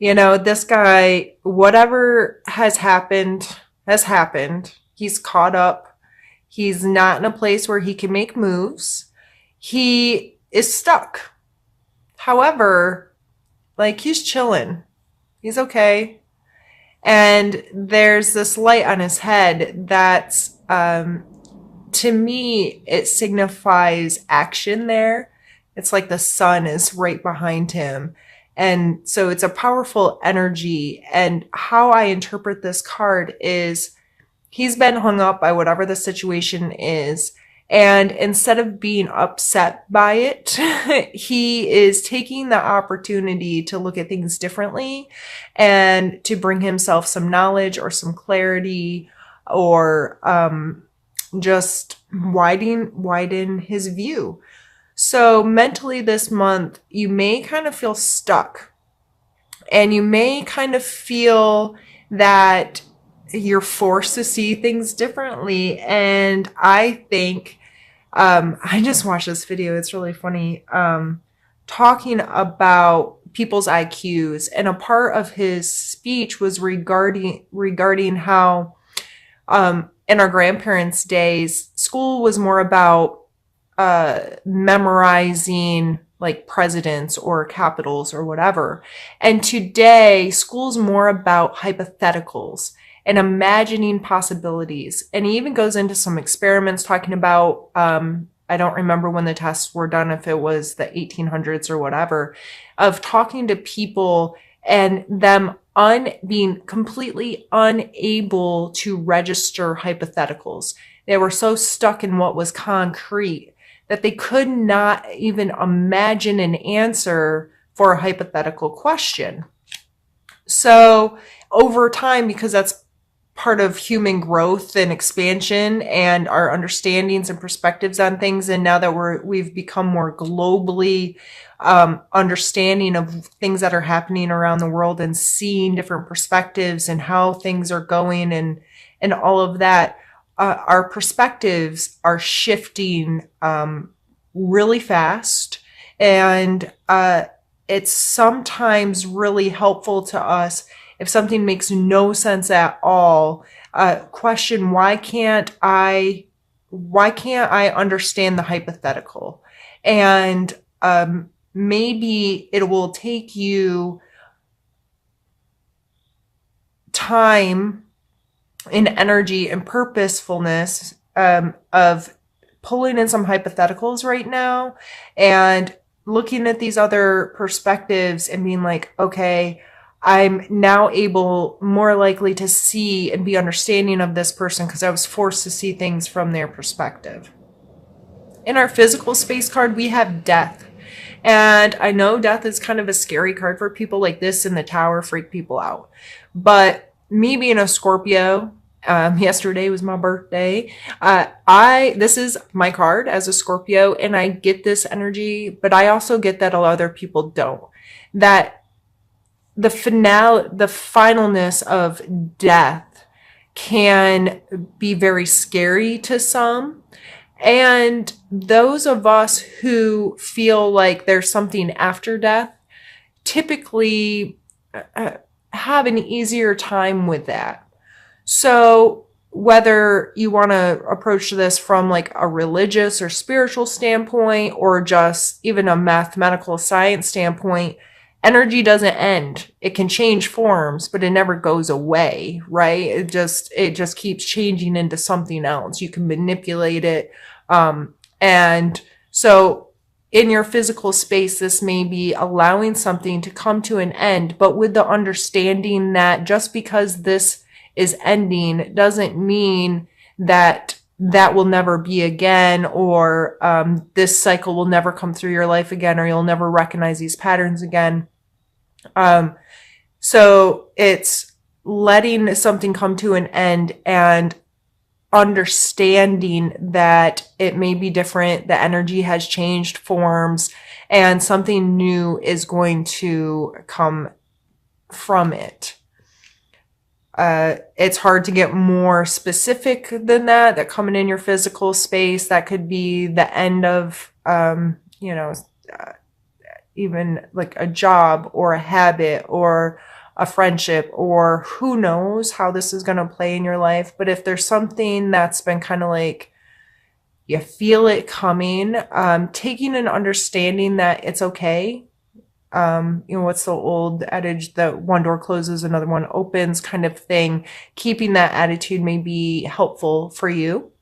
You know, this guy, whatever has happened. He's caught up. He's not in a place where he can make moves. He is stuck. However, like he's chilling. He's okay. And there's this light on his head that's, to me, it signifies action there. It's like the sun is right behind him. And so it's a powerful energy. And how I interpret this card is he's been hung up by whatever the situation is. And instead of being upset by it, he is taking the opportunity to look at things differently and to bring himself some knowledge or some clarity or just widen his view. So mentally this month, you may kind of feel stuck and you may kind of feel that you're forced to see things differently. And I think, I just watched this video. It's really funny. Talking about people's IQs, and a part of his speech was regarding how, in our grandparents' days, school was more about memorizing like presidents or capitals or whatever. And today, school's more about hypotheticals and imagining possibilities. And he even goes into some experiments talking about, I don't remember when the tests were done, if it was the 1800s or whatever, of talking to people and them being completely unable to register hypotheticals. They were so stuck in what was concrete that they could not even imagine an answer for a hypothetical question. So over time, because that's part of human growth and expansion and our understandings and perspectives on things, and now that we've become more globally understanding of things that are happening around the world and seeing different perspectives and how things are going and all of that, our perspectives are shifting really fast. And it's sometimes really helpful to us if something makes no sense at all. Question, why can't I understand the hypothetical? And maybe it will take you time and energy and purposefulness of pulling in some hypotheticals right now and looking at these other perspectives and being like, okay, I'm now able, more likely to see and be understanding of this person because I was forced to see things from their perspective. In our physical space card, we have death. And I know death is kind of a scary card for people, like this in the tower freak people out. But me being a Scorpio, yesterday was my birthday. This is my card as a Scorpio, and I get this energy, but I also get that a lot of other people don't. That the finalness of death can be very scary to some. And those of us who feel like there's something after death typically have an easier time with that. So whether you want to approach this from like a religious or spiritual standpoint or just even a mathematical science standpoint, energy doesn't end. It can change forms, but it never goes away, right? It just keeps changing into something else. You can manipulate it. And so in your physical space, this may be allowing something to come to an end, but with the understanding that just because this is ending doesn't mean that that will never be again, or this cycle will never come through your life again, or you'll never recognize these patterns again. So it's letting something come to an end and understanding that it may be different, the energy has changed forms, and something new is going to come from it. It's hard to get more specific than that coming in your physical space. That could be the end of, even like a job or a habit or a friendship, or who knows how this is going to play in your life. But if there's something that's been kind of like, you feel it coming, taking an understanding that it's okay. What's the old adage that one door closes, another one opens kind of thing. Keeping that attitude may be helpful for you.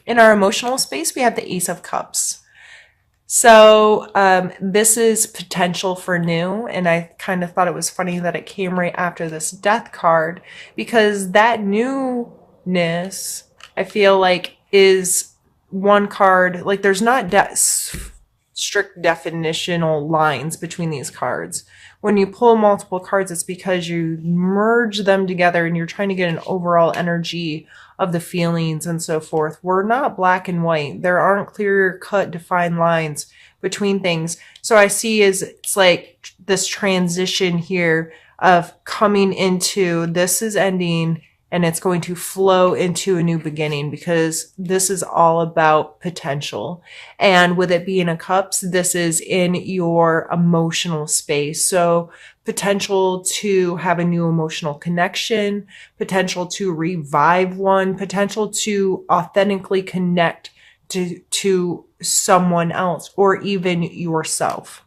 In our emotional space, we have the Ace of Cups. So this is potential for new, and I kind of thought it was funny that it came right after this Death card, because that newness, I feel like, is one card, like there's not strict definitional lines between these cards. When you pull multiple cards, it's because you merge them together and you're trying to get an overall energy of the feelings and so forth. We're not black and white. There aren't clear cut defined lines between things. So I see is it's like this transition here of coming into, this is ending and it's going to flow into a new beginning, because this is all about potential. And with it being a cups, this is in your emotional space. So potential to have a new emotional connection, potential to revive one, potential to authentically connect to someone else or even yourself.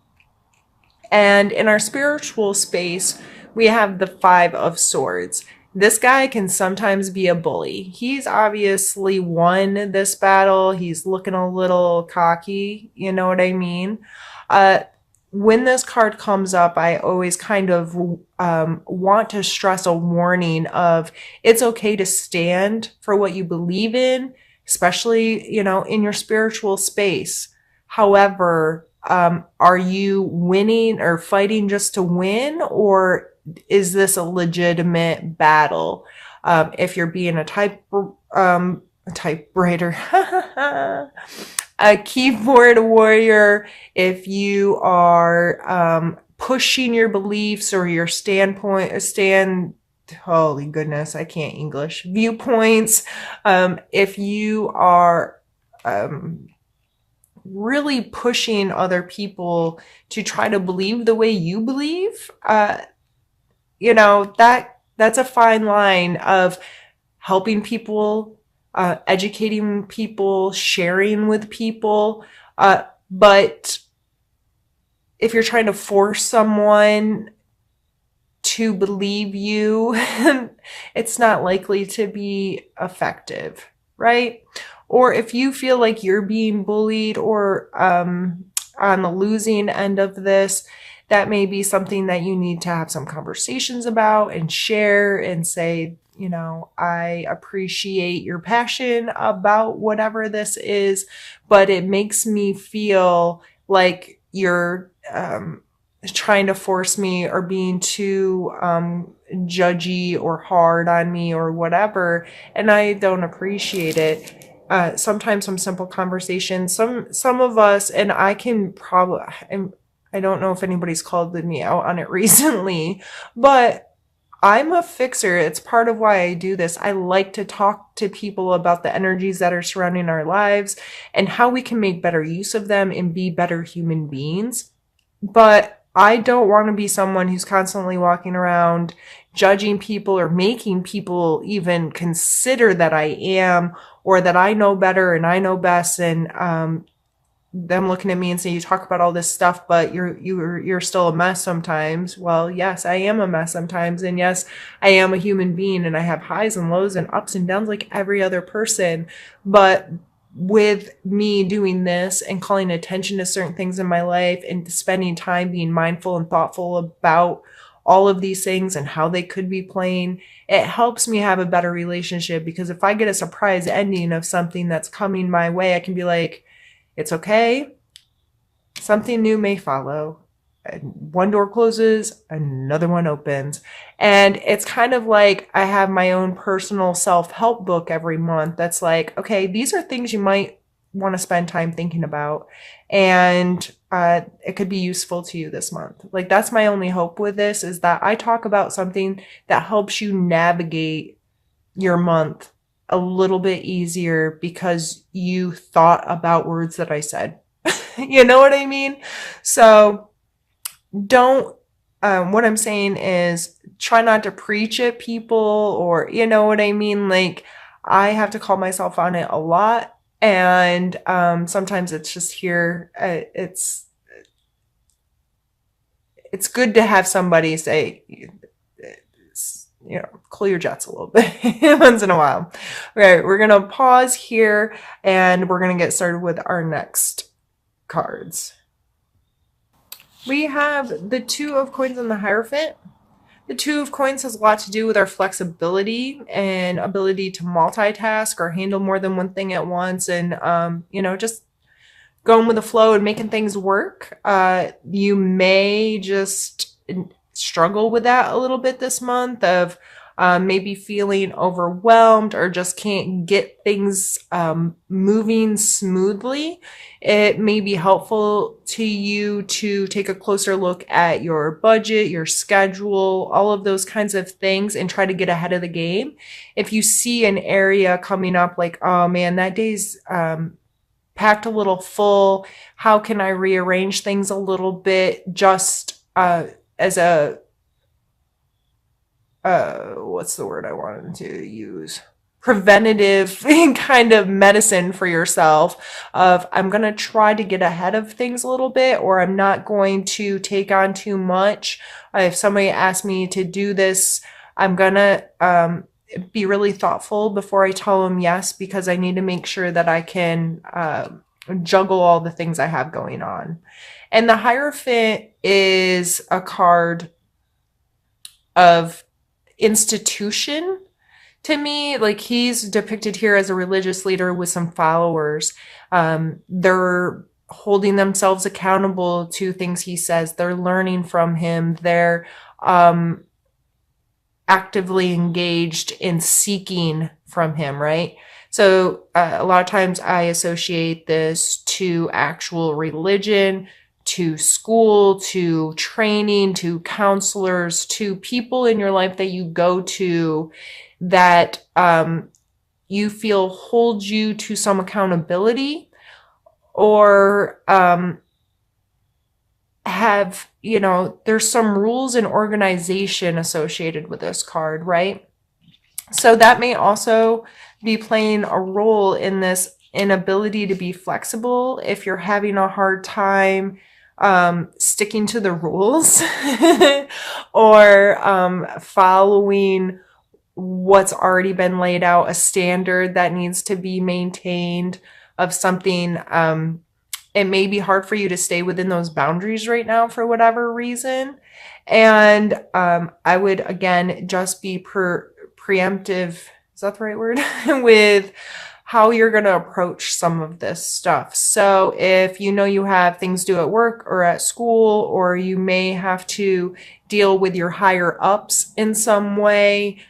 And in our spiritual space, we have the Five of Swords. This guy can sometimes be a bully. He's obviously won this battle. He's looking a little cocky. You know what I mean? When this card comes up, I always kind of want to stress a warning of it's okay to stand for what you believe in, especially, in your spiritual space. However, are you winning or fighting just to win, or is this a legitimate battle? If you're being a typewriter, a keyboard warrior, if you are pushing your beliefs or your holy goodness, I can't English, viewpoints, if you are really pushing other people to try to believe the way you believe, that's a fine line of helping people, educating people, sharing with people. But if you're trying to force someone to believe you, it's not likely to be effective, right? Or if you feel like you're being bullied or on the losing end of this, that may be something that you need to have some conversations about and share and say, I appreciate your passion about whatever this is, but it makes me feel like you're trying to force me or being too judgy or hard on me or whatever, and I don't appreciate it. Sometimes some simple conversations, some of us, and I can probably, I don't know if anybody's called me out on it recently, but I'm a fixer. It's part of why I do this. I like to talk to people about the energies that are surrounding our lives and how we can make better use of them and be better human beings. But I don't want to be someone who's constantly walking around judging people or making people even consider that I am, or that I know better and I know best, and them looking at me and saying, you talk about all this stuff, but you're still a mess sometimes. Well, yes, I am a mess sometimes. And yes, I am a human being and I have highs and lows and ups and downs like every other person. But with me doing this and calling attention to certain things in my life and spending time being mindful and thoughtful about all of these things and how they could be playing, it helps me have a better relationship. Because if I get a surprise ending of something that's coming my way, I can be like, it's okay. Something new may follow. One door closes, another one opens. And it's kind of like I have my own personal self-help book every month that's like, okay, these are things you might want to spend time thinking about. And it could be useful to you this month. Like, that's my only hope with this, is that I talk about something that helps you navigate your month a little bit easier because you thought about words that I said. You know what I mean? So don't, what I'm saying is try not to preach at people, or, you know what I mean? Like, I have to call myself on it a lot. And sometimes it's just here. It's good to have somebody say, cool your jets a little bit once in a while. All right, we're going to pause here and we're going to get started with our next cards. We have the Two of Coins and the Hierophant. The Two of Coins has a lot to do with our flexibility and ability to multitask or handle more than one thing at once, and just going with the flow and making things work. You may just struggle with that a little bit this month, of maybe feeling overwhelmed or just can't get things moving smoothly. It may be helpful to you to take a closer look at your budget, your schedule, all of those kinds of things, and try to get ahead of the game. If you see an area coming up like, oh man, that day's packed a little full, how can I rearrange things a little bit, just as a what's the word I wanted to use? Preventative kind of medicine for yourself, of I'm going to try to get ahead of things a little bit, or I'm not going to take on too much. If somebody asks me to do this, I'm going to be really thoughtful before I tell them yes, because I need to make sure that I can juggle all the things I have going on. And the Hierophant is a card of institution to me. Like, he's depicted here as a religious leader with some followers. They're holding themselves accountable to things he says. They're learning from him. They're actively engaged in seeking from him, right? So a lot of times I associate this to actual religion, to school, to training, to counselors, to people in your life that you go to that you feel hold you to some accountability, or have, there's some rules and organization associated with this card, right? So that may also be playing a role in this inability to be flexible if you're having a hard time sticking to the rules or following what's already been laid out, a standard that needs to be maintained of something. It may be hard for you to stay within those boundaries right now for whatever reason. And I would, again, just be preemptive, is that the right word? With how you're going to approach some of this stuff. So if you have things due at work or at school, or you may have to deal with your higher ups in some way,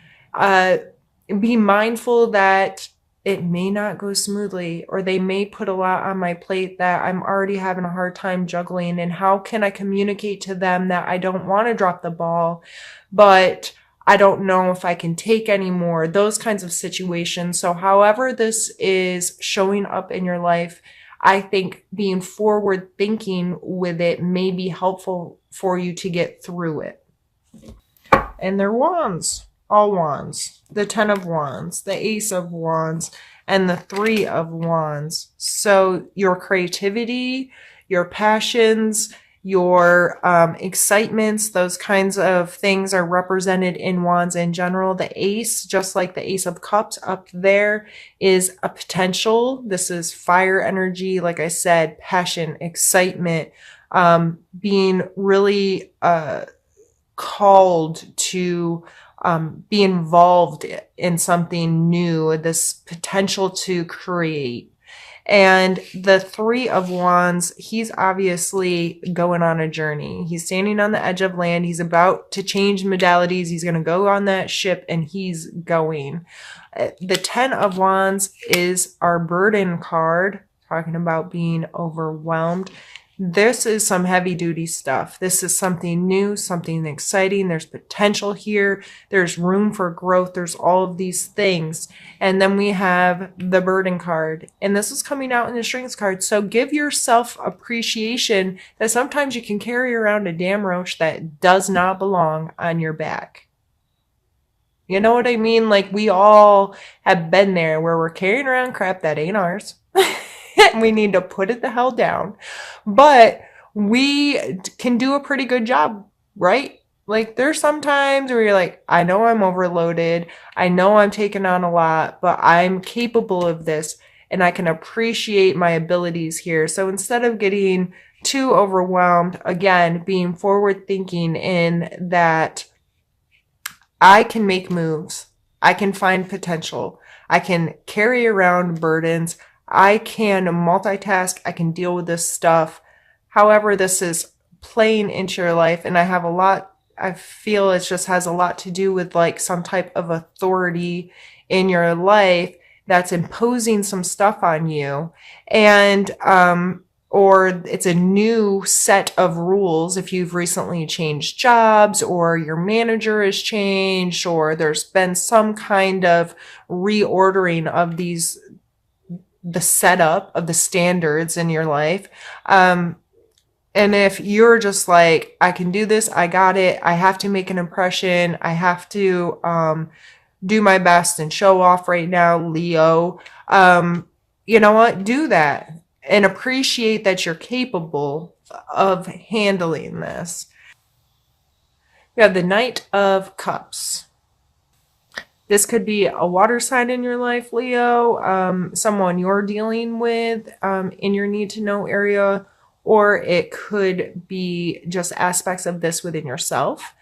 be mindful that it may not go smoothly, or they may put a lot on my plate that I'm already having a hard time juggling. And how can I communicate to them that I don't want to drop the ball, but I don't know if I can take any more, those kinds of situations. So however this is showing up in your life, I think being forward thinking with it may be helpful for you to get through it. And they're wands. All wands, the 10 of wands, the ace of wands, and the 3 of wands. So your creativity, your passions, your excitements, those kinds of things are represented in wands in general. The ace, just like the ace of cups up there, is a potential. This is fire energy. Like I said, passion, excitement, being really called to be involved in something new, this potential to create. And the 3 of wands, he's obviously going on a journey. He's standing on the edge of land. He's about to change modalities. He's going to go on that ship, and he's going. The 10 of wands is our burden card, talking about being overwhelmed. This is some heavy duty stuff. This is something new, something exciting. There's potential here. There's room for growth. There's all of these things. And then we have the burden card. And this is coming out in the strengths card. So give yourself appreciation that sometimes you can carry around a damn roach that does not belong on your back. You know what I mean? Like, we all have been there where we're carrying around crap that ain't ours. And we need to put it the hell down. But we can do a pretty good job, right? Like, there's some times where you're like, I know I'm overloaded. I know I'm taking on a lot, but I'm capable of this and I can appreciate my abilities here. So instead of getting too overwhelmed, again, being forward thinking in that I can make moves. I can find potential. I can carry around burdens. I can multitask. I can deal with this stuff. However, this is playing into your life. And I feel it just has a lot to do with like some type of authority in your life that's imposing some stuff on you. And, or it's a new set of rules if you've recently changed jobs or your manager has changed or there's been some kind of reordering of the setup of the standards in your life. And if you're just like, I can do this, I got it, I have to make an impression, I have to do my best and show off right now, Leo, you know what? Do that. And appreciate that you're capable of handling this. We have the Knight of Cups. This could be a water sign in your life, Leo, someone you're dealing with in your need to know area, or it could be just aspects of this within yourself.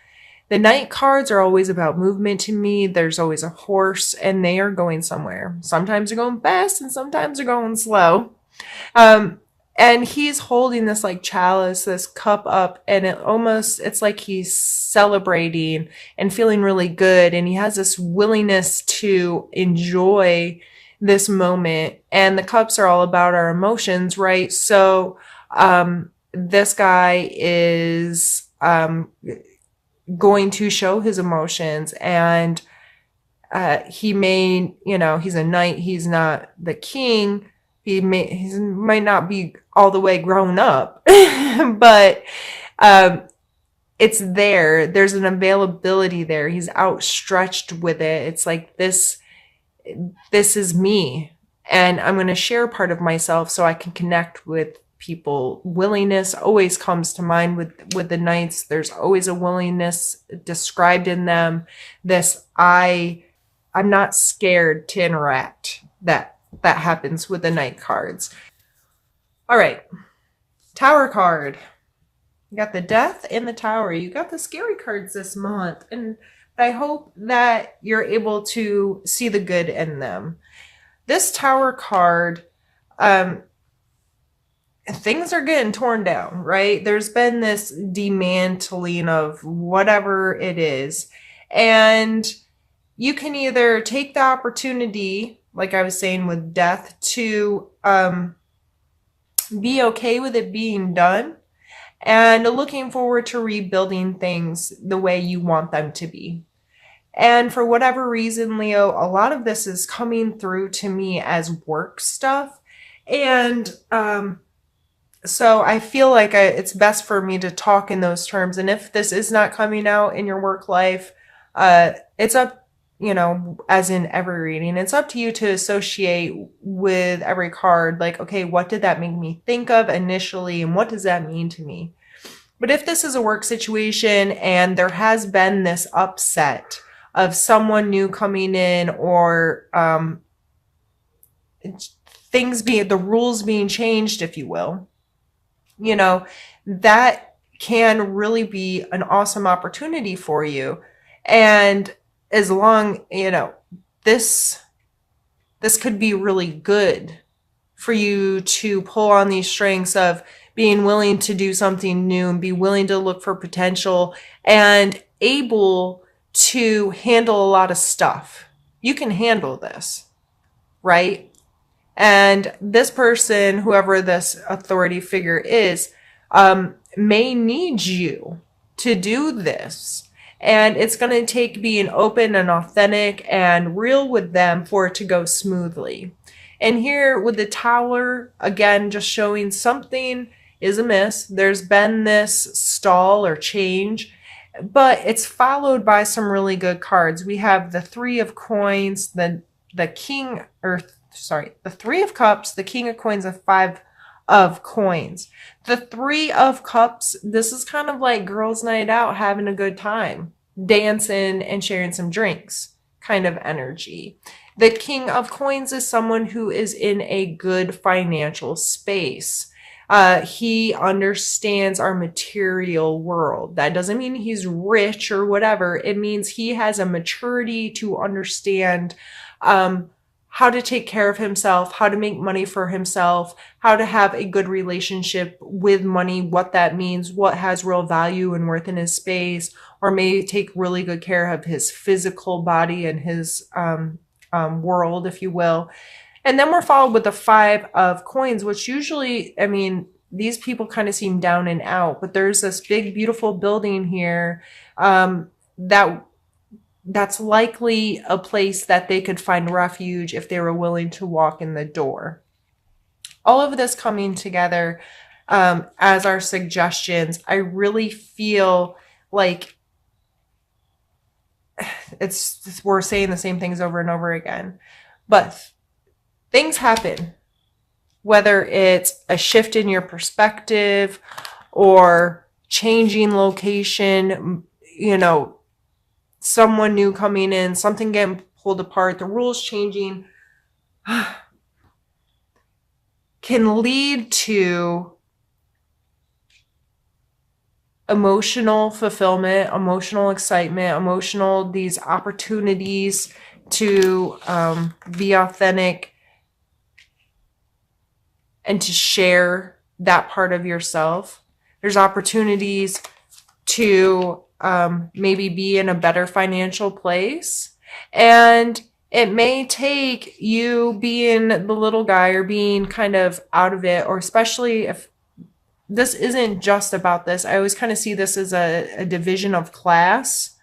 The Knight cards are always about movement to me. There's always a horse and they are going somewhere. Sometimes they're going fast and sometimes they're going slow. And he's holding this like chalice, this cup up, and it's like he's celebrating and feeling really good. And he has this willingness to enjoy this moment. And the cups are all about our emotions, right? So, this guy is, going to show his emotions and, he may, he's a knight. He's not the king. He might not be all the way grown up, but it's there. There's an availability there. He's outstretched with it. It's like this is me, and I'm going to share part of myself so I can connect with people. Willingness always comes to mind with the knights. There's always a willingness described in them. I'm not scared to interact. That happens with the Knight cards. All right. Tower card. You got the Death and the Tower. You got the scary cards this month. And I hope that you're able to see the good in them. This Tower card, things are getting torn down, right? There's been this dismantling of whatever it is. And you can either take the opportunity, like I was saying with Death, to be okay with it being done and looking forward to rebuilding things the way you want them to be. And for whatever reason, Leo, a lot of this is coming through to me as work stuff. And so I feel like it's best for me to talk in those terms. And if this is not coming out in your work life, it's up, as in every reading, it's up to you to associate with every card. Like, okay, what did that make me think of initially? And what does that mean to me? But if this is a work situation and there has been this upset of someone new coming in, or the rules being changed, if you will, that can really be an awesome opportunity for you. And as long, this could be really good for you to pull on these strengths of being willing to do something new and be willing to look for potential and able to handle a lot of stuff. You can handle this, right? And this person, whoever this authority figure is, may need you to do this. And it's going to take being open and authentic and real with them for it to go smoothly. And here with the Tower, again, just showing something is amiss. There's been this stall or change, but it's followed by some really good cards. We have the Three of Coins, the King, or sorry, the Three of Cups, the King of Coins, the Five of Coins. The Three of Cups, this is kind of like girls' night out, having a good time, dancing and sharing some drinks kind of energy. The King of Coins is someone who is in a good financial space. He understands our material world. That doesn't mean he's rich or whatever. It means he has a maturity to understand how to take care of himself, how to make money for himself, how to have a good relationship with money, what that means, what has real value and worth in his space, or may take really good care of his physical body and his world, if you will. And then we're followed with the Five of Coins, which usually, I mean, these people kind of seem down and out, but there's this big, beautiful building here that's likely a place that they could find refuge if they were willing to walk in the door. All of this coming together as our suggestions, I really feel like we're saying the same things over and over again, but things happen, whether it's a shift in your perspective or changing location, someone new coming in, something getting pulled apart, the rules changing can lead to emotional fulfillment, emotional excitement, these opportunities to be authentic and to share that part of yourself. There's opportunities to maybe be in a better financial place. And it may take you being the little guy or being kind of out of it, or especially if this isn't just about this. I always kind of see this as a division of class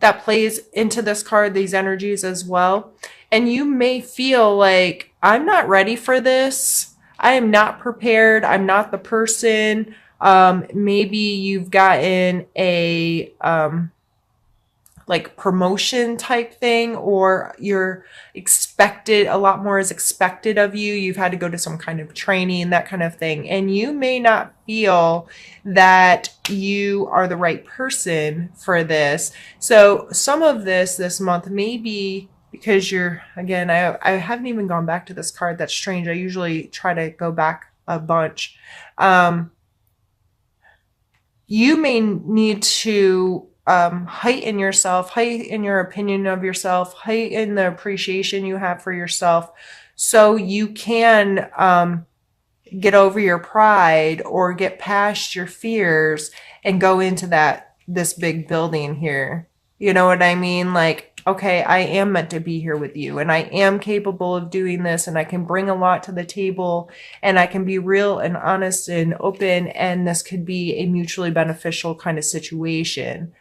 that plays into this card, these energies as well. And you may feel like, I'm not ready for this. I am not prepared. I'm not the person. Maybe you've gotten a like promotion type thing, or you're expected, a lot more is expected of you. You've had to go to some kind of training, that kind of thing. And you may not feel that you are the right person for this. So some of this month may be because you're, again, I haven't even gone back to this card. That's strange. I usually try to go back a bunch. You may need to heighten yourself, heighten your opinion of yourself, heighten the appreciation you have for yourself, so you can get over your pride or get past your fears and go into this big building here. You know what I mean? Like, okay, I am meant to be here with you, and I am capable of doing this, and I can bring a lot to the table, and I can be real and honest and open, and this could be a mutually beneficial kind of situation.